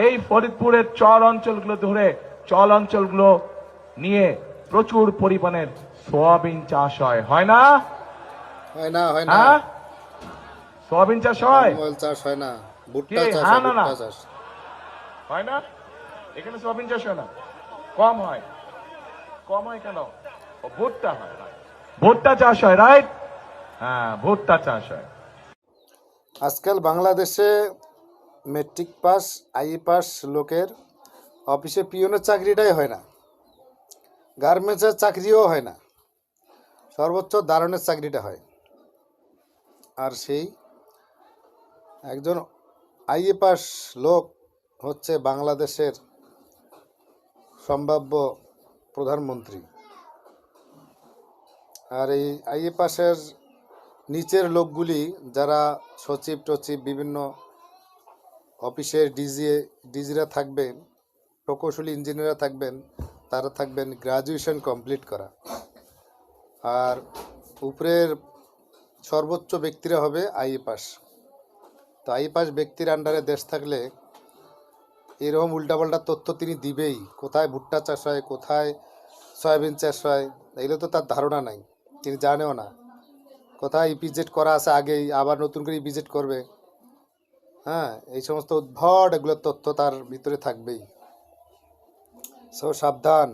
এই ফরিদপুরের চর অঞ্চলগুলো ধরে চল অঞ্চলগুলো নিয়ে প্রচুর পরিমাণের সোয়াবিন চাষ হয়, হয় না? হয় না, হয় না। হ্যাঁ, সোয়াবিন চাষ হয়। পাম অয়েল চাষ হয় না, কি ভুট্টা চাষ হ্যাঁ হয়, না না ভুট্টা চাষ। হয় না? এখানে সোয়াবিন চাষ হয় না, কম হয়। কম হয় কেন? ও, ভুট্টা হয়, ভুট্টা চাষ হয়, রাইট? হ্যাঁ, ভুট্টা চাষ হয়। আজকাল বাংলাদেশে মেট্রিক পাস, আইএ পাস লোকের অফিসে পিওনের চাকরিটাই হয় না, গার্মেন্টসের চাকরিও হয় না, সর্বোচ্চ দারোয়ানের চাকরিটা হয়। আর সেই একজন আইএ পাস লোক হচ্ছে বাংলাদেশের সম্ভাব্য প্রধানমন্ত্রী। আর এই আইএ পাসের নিচের লোকগুলি যারা সচিব টচিব বিভিন্ন অফিসের ডিজিরা থাকবেন, প্রকৌশলী ইঞ্জিনিয়াররা থাকবেন, তারা থাকবেন গ্রাজুয়েশন কমপ্লিট করা। আর উপরের সর্বোচ্চ ব্যক্তিরা হবে আইএ পাস। তো আইএ পাস ব্যক্তির আন্ডারে দেশ থাকলে এরকম উল্টাপাল্টা তথ্য তিনি দিবেই। কোথায় ভুট্টা চাষ হয়, কোথায় সয়াবিন চাষ হয়, এগুলো তো তার ধারণা নাই, তিনি জানেও না। কোথায় ইপিজেড করা আছে আগেই, আবার নতুন করে ইপিজেড করবে। হ্যাঁ, এই সমস্ত উদ্ভট এগুলোর তথ্য তার ভিতরে থাকবেই। সো সাবধান।